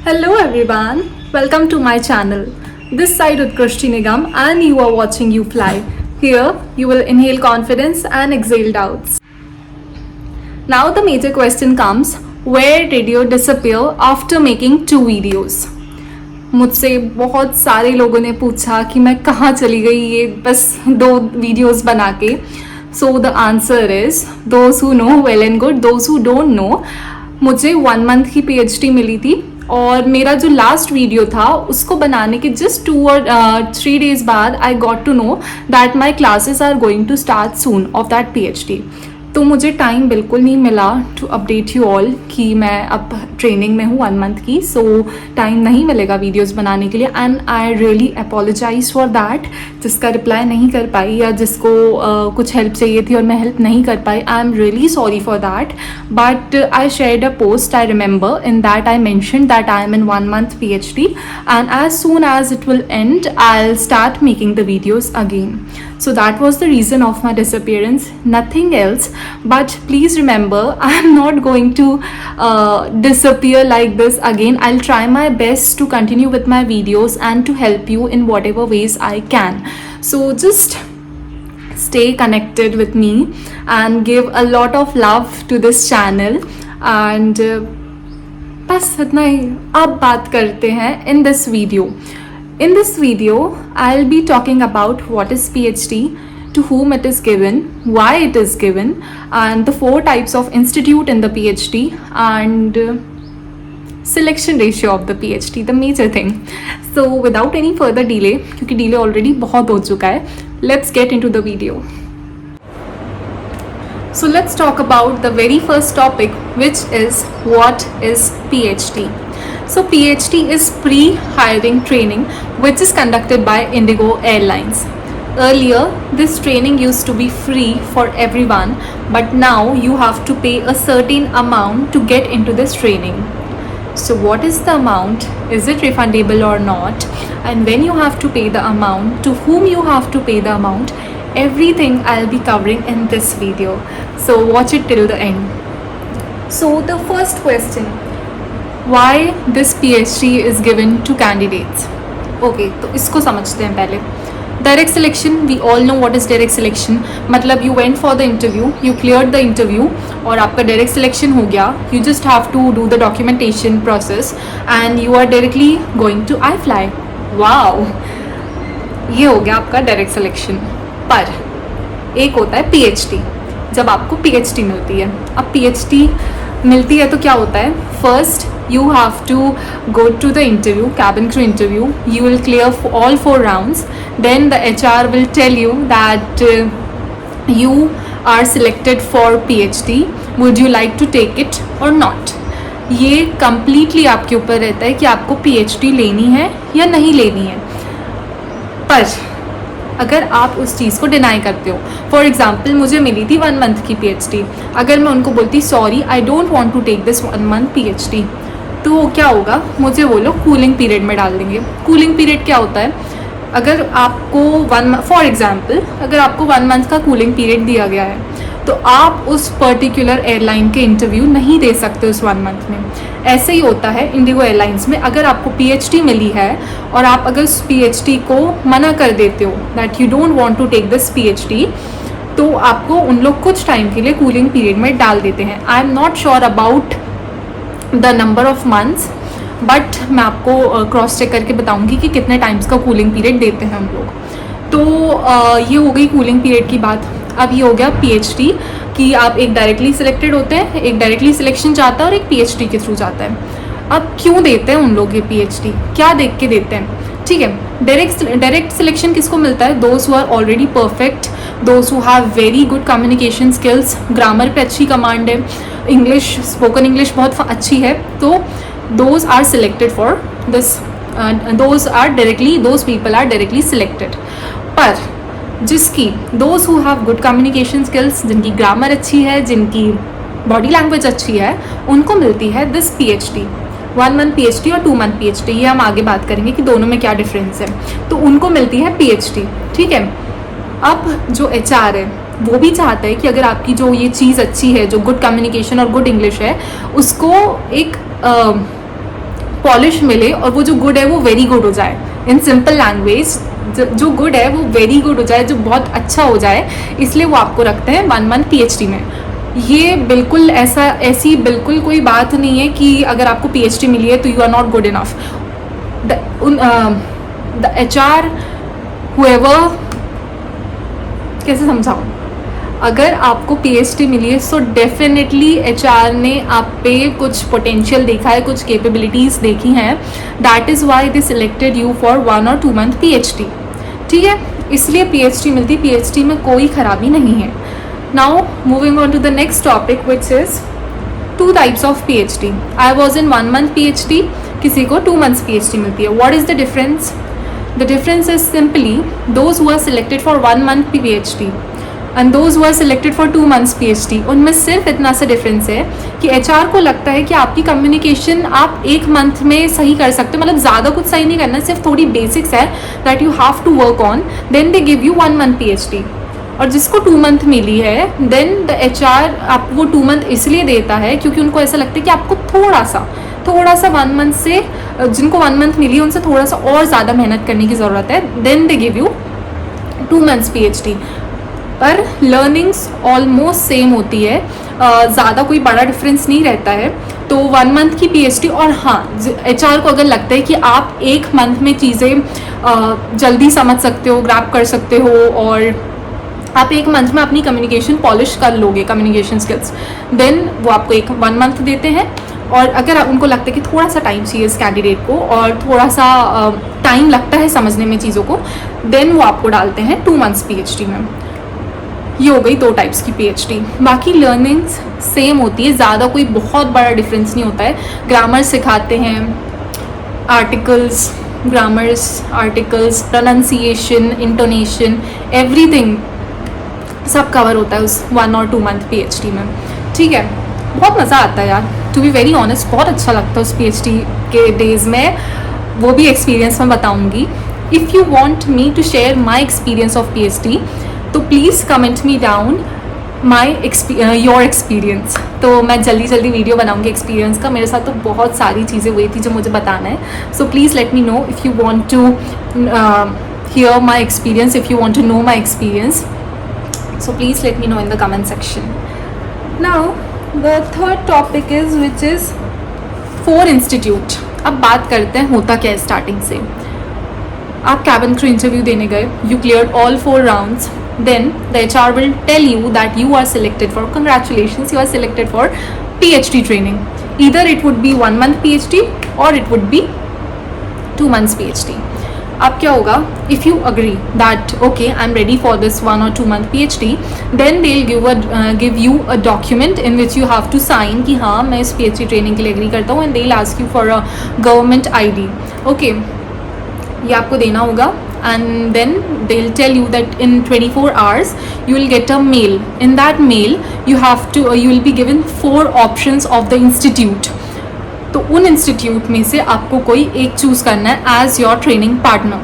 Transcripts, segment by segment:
Hello everyone, welcome to my channel. This side Utkrishti Nigam and you are watching You Fly. Here you will inhale confidence and exhale doubts. Now the major question comes, where did you disappear after making 2 videos? मुझसे बहुत सारे लोगों ने पूछा कि मैं कहाँ चली गई ये बस 2 वीडियोस बना के. So the answer is those who know well and good, those who don't know, मुझे 1 मंथ की PhD मिली थी और मेरा जो लास्ट वीडियो था उसको बनाने के जस्ट 2 और 3 डेज बाद I got to know that my classes are going to start soon of that PhD. तो मुझे टाइम बिल्कुल नहीं मिला टू अपडेट यू ऑल कि मैं अब ट्रेनिंग में हूँ 1 मंथ की. सो टाइम नहीं मिलेगा वीडियोस बनाने के लिए and I really apologise for that. जिसका रिप्लाई नहीं कर पाई या जिसको कुछ हेल्प चाहिए थी और मैं हेल्प नहीं कर पाई, I am really sorry for that. But I shared a post, I remember, in that I mentioned that I am in 1 month PhD and as soon as it will end I'll start making the videos again. So that was the reason of my disappearance, nothing else. But please remember, I am not going to disappear like this again. I'll try my best to continue with my videos and to help you in whatever ways I can. So just stay connected with me and give a lot of love to this channel. And बस इतना ही. अब बात करते हैं in this video. In this video, I'll be talking about what is PhD, to whom it is given, why it is given, and the 4 types of institute in the PhD, and selection ratio of the PhD, the major thing. So without any further delay, क्योंकि delay already बहुत हो चुका है, let's get into the video. So let's talk about the very first topic, which is what is PhD. So PhD is pre-hiring training which is conducted by Indigo Airlines. Earlier, this training used to be free for everyone, but now you have to pay a certain amount to get into this training. So what is the amount? Is it refundable or not? And when you have to pay the amount, to whom you have to pay the amount, everything I'll be covering in this video. So watch it till the end. So the first question, why this PhD is given to candidates? Okay, तो इसको समझते हैं पहले. Direct selection, we all know what is direct selection. मतलब you went for the interview, you cleared the interview और आपका direct selection हो गया. You just have to do the documentation process and you are directly going to iFly. Wow, ये हो गया आपका direct selection. पर एक होता है PhD. जब आपको PhD मिलती है, अब PhD मिलती है तो क्या होता है? First you have to go to the interview, cabin crew interview. You will clear all 4 rounds. Then the HR will tell you that you are selected for PhD. Would you like to take it or not? ये completely आपके ऊपर रहता है कि आपको PhD लेनी है या नहीं लेनी है. पर अगर आप उस चीज़ को डिनाई करते हो, फॉर एग्जाम्पल मुझे मिली थी 1 मंथ की PhD, अगर मैं उनको बोलती sorry I don't want to take this 1 month PhD, तो क्या होगा? मुझे वो लोग कूलिंग पीरियड में डाल देंगे. कूलिंग पीरियड क्या होता है? अगर आपको फॉर एग्जाम्पल अगर आपको 1 मंथ का कूलिंग पीरियड दिया गया है तो आप उस पर्टिकुलर एयरलाइन के इंटरव्यू नहीं दे सकते उस 1 मंथ में. ऐसे ही होता है इंडिगो एयरलाइंस में. अगर आपको PhD मिली है और आप अगर उस PhD को मना कर देते हो that you don't want to take this PhD, तो आपको उन लोग कुछ टाइम के लिए कूलिंग पीरियड में डाल देते हैं. I am not sure about the number of months, but मैं आपको क्रॉस चेक करके बताऊंगी कि कितने टाइम्स का कूलिंग पीरियड देते हैं हम लोग. तो ये हो गई कूलिंग पीरियड की बात. अब ये हो गया PhD कि आप एक डायरेक्टली सिलेक्टेड होते हैं, एक डायरेक्टली सिलेक्शन जाता है और एक PhD के थ्रू जाता है. अब क्यों देते हैं उन लोग ये PhD, क्या देख के देते हैं? ठीक है, डायरेक्ट सिलेक्शन किसको मिलता है? Those who are already perfect, those who have very good communication skills, grammar पे अच्छी कमांड है, इंग्लिश, स्पोकन इंग्लिश बहुत अच्छी है, तो those are selected for this, those people are directly selected. पर जिसकी those who have good communication skills, जिनकी ग्रामर अच्छी है, जिनकी बॉडी लैंग्वेज अच्छी है, उनको मिलती है this PhD. 1 मंथ PhD और 2 मंथ PhD, ये हम आगे बात करेंगे कि दोनों में क्या डिफरेंस है. तो उनको मिलती है PhD. ठीक है. अब जो HR है वो भी चाहता है कि अगर आपकी जो ये चीज़ अच्छी है, जो गुड कम्युनिकेशन और गुड इंग्लिश है, उसको एक पॉलिश मिले और वो जो गुड है वो वेरी गुड हो जाए, इन सिंपल लैंग्वेज जो गुड है वो वेरी गुड हो जाए, जो बहुत अच्छा हो जाए, इसलिए वो आपको रखते हैं 1 मंथ PhD में। ये बिल्कुल ऐसी बिल्कुल कोई बात नहीं है कि अगर आपको PhD मिली है तो you are not good enough. The HR whoever, कैसे समझाऊँ, अगर आपको PhD मिली है सो डेफिनेटली HR ने आप पे कुछ पोटेंशियल देखा है, कुछ कैपेबिलिटीज़ देखी हैं, that is why they selected you for 1 और 2 मंथ PhD। ठीक है, इसलिए PhD मिलती, PhD में कोई खराबी नहीं है। Now moving on to the next topic which is 2 types of PhD। I was in 1 month PhD, किसी को 2 मंथ्स PhD मिलती है। What is the difference? The difference is simply those who are selected for 1 month PhD and those who are selected for 2 months PhD, उनमें सिर्फ इतना सा difference है कि HR को लगता है कि आपकी कम्युनिकेशन आप 1 मंथ में सही कर सकते हो, मतलब ज़्यादा कुछ सही नहीं करना, सिर्फ थोड़ी बेसिक्स है that you have to work on, then they give you 1 month PhD। और जिसको 2 मंथ मिली है देन द HR आप वो 2 मंथ इसलिए देता है क्योंकि उनको ऐसा लगता है कि आपको थोड़ा सा 1 मंथ से, जिनको 1 मंथ मिली है उनसे थोड़ा सा और ज़्यादा मेहनत करने की ज़रूरत है, then they give you 2 months PhD। पर लर्निंग्स ऑलमोस्ट सेम होती है, ज़्यादा कोई बड़ा डिफरेंस नहीं रहता है। तो 1 मंथ की PhD, और हाँ HR को अगर लगता है कि आप 1 मंथ में चीज़ें जल्दी समझ सकते हो, ग्रैप कर सकते हो और आप 1 मंथ में अपनी कम्युनिकेशन पॉलिश कर लोगे, कम्युनिकेशन स्किल्स, देन वो आपको 1 मंथ देते हैं। और अगर उनको लगता है कि थोड़ा सा टाइम चाहिए इस कैंडिडेट को और थोड़ा सा टाइम लगता है समझने में चीज़ों को, देन वो आपको डालते हैं 2 मंथ्स PhD में। ये हो गई 2 टाइप्स की PhD। बाकी लर्निंग्स सेम होती है, ज़्यादा कोई बहुत बड़ा डिफरेंस नहीं होता है। ग्रामर सिखाते हैं, articles, grammars, articles, pronunciation, intonation, everything सब कवर होता है उस 1 और 2 मंथ PhD में। ठीक है, बहुत मज़ा आता है यार, टू बी वेरी ऑनेस्ट, बहुत अच्छा लगता है उस PhD के डेज़ में, वो भी एक्सपीरियंस मैं बताऊँगी। If you want me to share my experience of PhD तो please comment me down your experience. तो मैं जल्दी वीडियो बनाऊँगी एक्सपीरियंस का, मेरे साथ तो बहुत सारी चीज़ें हुई थी जो मुझे बताना है। So please let me know if you want to hear my experience, if you want to know my experience, so please let me know in the comment section. Now the third topic is which is 4 institute. अब बात करते हैं होता क्या है starting से। आप cabin crew interview देने गए, you cleared all 4 rounds, then the HR will tell you that you are selected for, congratulations, you are selected for PhD training. Either it would be 1 month PhD or it would be 2 months PhD. अब क्या होगा, if you agree that okay I am ready for this 1 or 2 month PhD, then they will give you a document in which you have to sign कि हाँ मैं इस PhD training के लिए agree करता हूँ, and they will ask you for a government ID. Okay, ये आपको देना होगा, and then they'll tell you that in 24 hours you will get a mail. In that mail you will be given 4 options of the institute. तो उन institute में से आपको कोई एक चूज़ करना है as your training partner.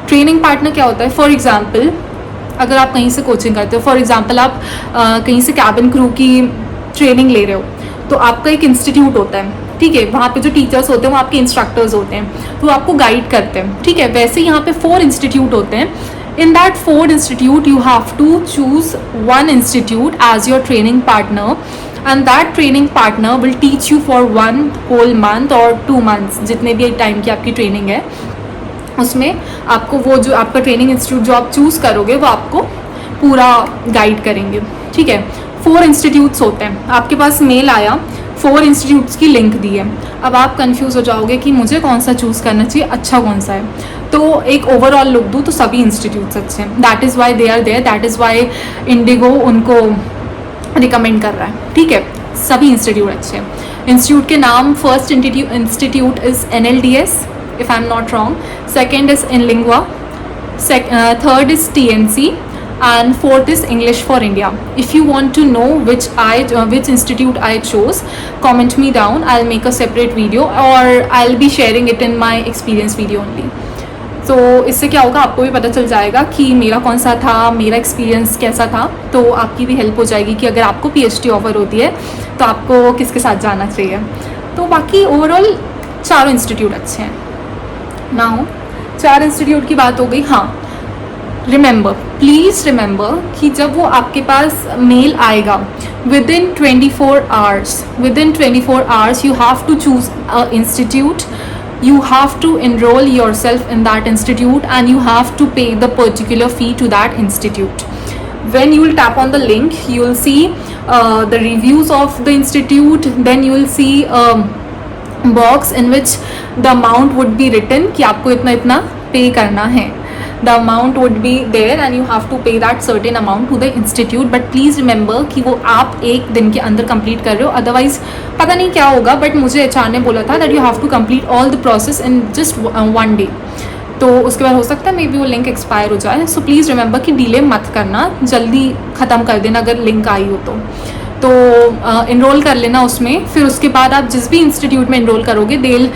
Training partner क्या होता है, फॉर एग्जांपल अगर आप कहीं से कोचिंग करते हो, फॉर एग्जांपल आप कहीं से कैबिन क्रू की ट्रेनिंग ले रहे हो, तो आपका एक इंस्टीट्यूट होता है, ठीक है, वहाँ पे जो टीचर्स होते हैं वो आपके इंस्ट्रक्टर्स होते हैं, तो आपको गाइड करते हैं, ठीक है. वैसे यहाँ पे 4 इंस्टीट्यूट होते हैं. In that 4 institute you have to choose 1 institute as your training partner, and that training partner will teach you for 1 whole month or 2 months, जितने भी टाइम की आपकी ट्रेनिंग है उसमें आपको वो जो आपका ट्रेनिंग इंस्टीट्यूट जो आप चूज़ करोगे वो आपको पूरा गाइड करेंगे, ठीक है. 4 इंस्टीट्यूट्स होते हैं, आपके पास मेल आया, 4 इंस्टीट्यूट्स की लिंक दी है. अब आप कंफ्यूज हो जाओगे कि मुझे कौन सा चूज़ करना चाहिए, अच्छा कौन सा है. तो एक ओवरऑल लुक दूँ तो सभी इंस्टीट्यूट्स अच्छे हैं, that is why they are there, that is why IndiGo उनको रिकमेंड कर रहा है, ठीक है. सभी इंस्टीट्यूट अच्छे हैं. इंस्टीट्यूट के नाम, first institute is NLDS if I'm not wrong, second is InLingua, third is TNC, and 4th is English for India. If you want to know which institute I chose, comment me down, I'll make a separate video or I'll be sharing it in my experience video only. तो इससे क्या होगा, आपको भी पता चल जाएगा कि मेरा कौन सा था, मेरा एक्सपीरियंस कैसा था, तो आपकी भी हेल्प हो जाएगी कि अगर आपको PhD ऑफर होती है तो आपको किसके साथ जाना चाहिए. तो बाकी ओवरऑल चारों इंस्टीट्यूट अच्छे हैं। नाउ 4 इंस्टीट्यूट की बात हो गई। हाँ, रिमेंबर, प्लीज़ रिमेंबर कि जब वो आपके पास मेल आएगा within 24 hours you have to choose a institute, you have to enroll yourself in that institute and you have to pay the particular fee to that institute. When you will tap on the link, you will see the reviews of the institute, then you will see box in which the amount would be written कि आपको इतना इतना पे करना है. The amount would be there and you have to pay that certain amount to the institute, but please remember कि वो आप एक दिन के अंदर complete कर रहे हो, otherwise पता नहीं क्या होगा, but मुझे HR ने बोला था that you have to complete all the process in just one day. तो उसके बाद हो सकता है मे बी वो लिंक एक्सपायर हो जाए. सो प्लीज़ रिमेंबर कि डिले मत करना, जल्दी ख़त्म कर देना अगर लिंक आई हो तो इनरोल कर लेना उसमें. फिर उसके बाद आप जिस भी इंस्टीट्यूट में इनरोल करोगे देल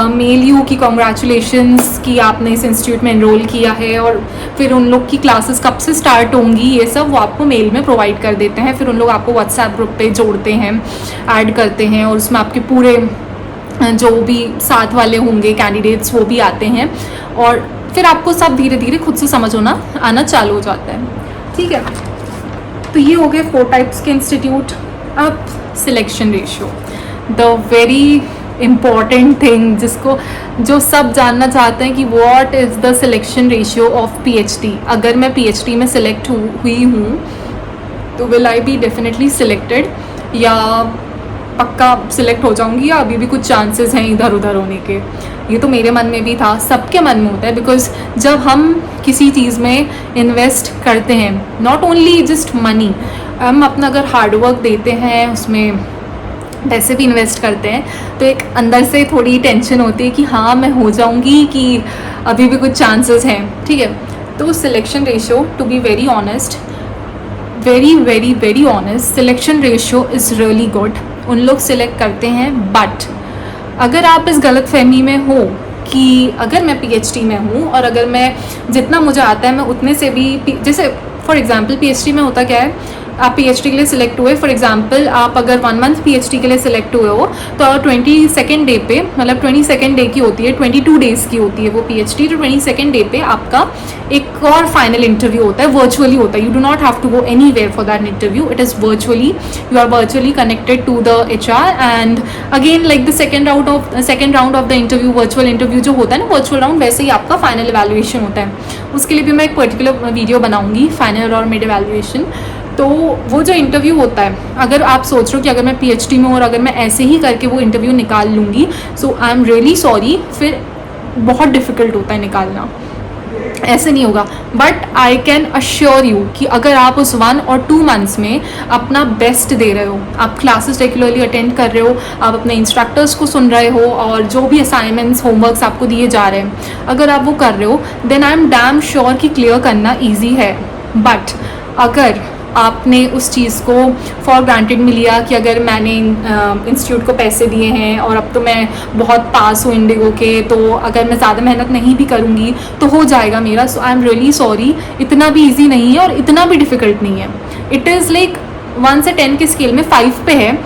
मेल यू कि कॉन्ग्रेचुलेशंस कि आपने इस इंस्टीट्यूट में इनरोल किया है, और फिर उन लोग की क्लासेस कब से स्टार्ट होंगी ये सब वो आपको मेल में प्रोवाइड कर देते हैं. फिर उन लोग आपको व्हाट्सएप ग्रुप पे जोड़ते हैं, ऐड करते हैं, और उसमें आपके पूरे जो भी साथ वाले होंगे कैंडिडेट्स वो भी आते हैं, और फिर आपको सब धीरे धीरे खुद से समझ आना चालू हो जाता है. ठीक है, तो ये हो गए 4 टाइप्स के इंस्टीट्यूट. अब selection ratio, the very important thing जो सब जानना चाहते हैं कि what is the selection ratio of PhD. अगर मैं PhD में सिलेक्ट हुई हूँ तो will I be definitely selected, या पक्का सिलेक्ट हो जाऊंगी, या अभी भी कुछ चांसेस हैं इधर उधर होने के. ये तो मेरे मन में भी था, सबके मन में होता है, बिकॉज जब हम किसी चीज़ में इन्वेस्ट करते हैं, नॉट ओनली जस्ट मनी, हम अपना अगर हार्डवर्क देते हैं, उसमें पैसे भी इन्वेस्ट करते हैं, तो एक अंदर से थोड़ी टेंशन होती है कि हाँ मैं हो जाऊंगी कि अभी भी कुछ चांसेस हैं. ठीक है, तो selection ratio, to be very honest, very honest, selection ratio is really good. उन लोग सिलेक्ट करते हैं, बट अगर आप इस गलत फहमी में हो कि अगर मैं PhD में हूँ और अगर मैं जितना मुझे आता है मैं उतने से भी, जैसे फॉर एग्जांपल PhD में होता क्या है, आप PhD के लिए सिलेक्ट हुए, फॉर एग्जांपल आप अगर 1 मंथ PhD के लिए सिलेक्ट हुए हो तो 22nd डे पे, मतलब 22nd डे की होती है, 22 डेज़ की होती है वो PhD, तो 22nd डे पे आपका एक और फाइनल इंटरव्यू होता है, वर्चुअली होता है. You do not have to go anywhere for that interview, it is virtually, you are virtually connected to the HR, and again like the second round of the interview, virtual interview जो होता है ना, virtual round, वैसे ही आपका final evaluation होता है. उसके लिए भी मैं एक पर्टिकुलर वीडियो बनाऊंगी, फाइनल और मिड इवैल्यूएशन. तो वो जो इंटरव्यू होता है, अगर आप सोच रहे हो कि अगर मैं PhD में हूँ और अगर मैं ऐसे ही करके वो इंटरव्यू निकाल लूँगी, सो आई एम रियली सॉरी, फिर बहुत डिफ़िकल्ट होता है निकालना, ऐसे नहीं होगा. But I can assure you कि अगर आप उस 1 और 2 मंथ्स में अपना बेस्ट दे रहे हो, आप क्लासेस रेगुलरली अटेंड कर रहे हो, आप अपने इंस्ट्रक्टर्स को सुन रहे हो, और जो भी असाइनमेंट्स होमवर्क्स आपको दिए जा रहे हैं अगर आप वो कर रहे हो, then I am damn sure कि क्लियर करना ईजी है. बट अगर आपने उस चीज़ को फॉर ग्रांटेड में लिया कि अगर मैंने इंस्टीट्यूट को पैसे दिए हैं और अब तो मैं बहुत पास हूँ इंडिगो के, तो अगर मैं ज़्यादा मेहनत नहीं भी करूँगी तो हो जाएगा मेरा, सो आई एम रियली सॉरी. इतना भी ईजी नहीं है और इतना भी डिफ़िकल्ट नहीं है. इट इज़ लाइक 1 से 10 के स्केल में 5 पे है.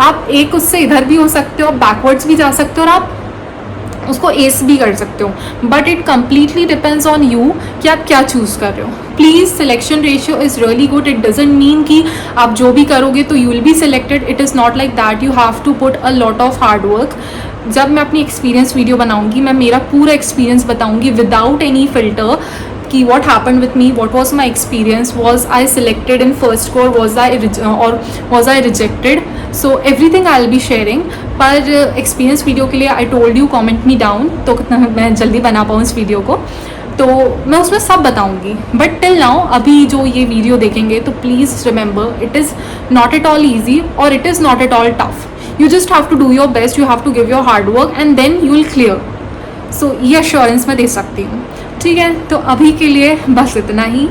आप एक उससे इधर भी हो सकते हो, आप बैकवर्ड्स भी जा सकते हो, और आप उसको एस भी कर सकते हो. But it completely depends on you कि आप क्या चूज़ कर रहे हो. Please, selection ratio is really good. It doesn't mean कि आप जो भी करोगे तो you will be selected. It is not like that. You have to put a lot of hard work. जब मैं अपनी एक्सपीरियंस वीडियो बनाऊंगी, मैं मेरा पूरा एक्सपीरियंस बताऊंगी विदाउट एनी फिल्टर कि what happened with me, what was my experience, was I selected in first core, was I rejected, so everything I'll be sharing. पर एक्सपीरियंस वीडियो के लिए I told you comment me down, तो कितना मैं जल्दी बना पाऊँ इस वीडियो को, तो मैं उसमें सब बताऊंगी. बट टिल नाउ, अभी जो ये वीडियो देखेंगे, तो please remember, it is not at all easy और it is not at all tough. You just have to do your best, you have to give your hard work and then you will clear. So ये assurance मैं दे सकती हूँ. ठीक है, तो अभी के लिए बस इतना ही.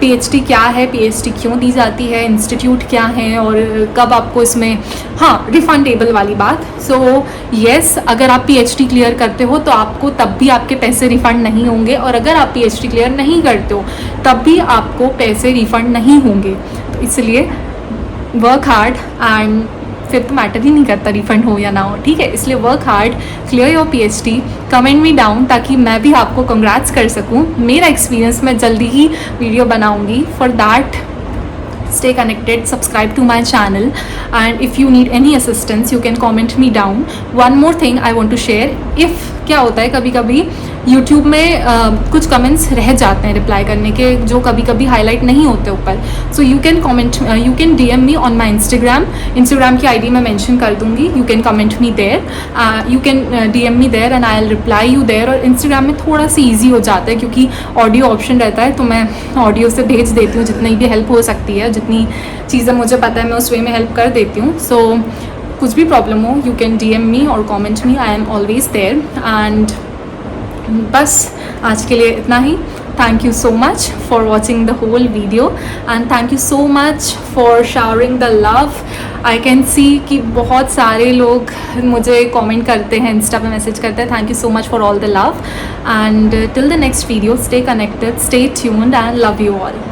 PhD क्या है, PhD क्यों दी जाती है, इंस्टीट्यूट क्या है, और कब आपको इसमें, हाँ, रिफंडेबल वाली बात. सो येस, अगर आप PhD क्लियर करते हो तो आपको तब भी आपके पैसे रिफ़ंड नहीं होंगे, और अगर आप PhD क्लियर नहीं करते हो तब भी आपको पैसे रिफ़ंड नहीं होंगे. तो इसलिए वर्क हार्ड एंड फिर तो मैटर ही नहीं करता रिफंड हो या ना हो, ठीक है। इसलिए work hard, clear your PhD, comment me down ताकि मैं भी आपको कंग्रेट्स कर सकूँ। मेरा एक्सपीरियंस मैं जल्दी ही वीडियो बनाऊँगी। For that stay connected, subscribe to my channel, and if you need any assistance you can comment me down. One more thing I want to share, if क्या होता है कभी कभी YouTube में कुछ कमेंट्स रह जाते हैं रिप्लाई करने के, जो कभी कभी हाईलाइट नहीं होते ऊपर, so you can comment, you can DM me on my Instagram की ID मैं मेंशन कर दूंगी। You can comment me there, you can DM me there and I will reply you there. और इंस्टाग्राम में थोड़ा सा ईजी हो जाता है क्योंकि ऑडियो ऑप्शन रहता है, तो मैं ऑडियो से भेज देती हूँ जितनी भी हेल्प हो सकती है, जितनी चीज़ें मुझे पता है मैं उस वे में हेल्प कर देती हूँ। सो कुछ भी प्रॉब्लम हो यू कैन DM मी और comment me, I am always there. And बस आज के लिए इतना ही। Thank you so much for watching the whole video and thank you so much for showering the love. I can see कि बहुत सारे लोग मुझे कमेंट करते हैं, इंस्टा पे मैसेज करते हैं। Thank you so much for all the love and till the next video, stay connected, stay tuned and love you all.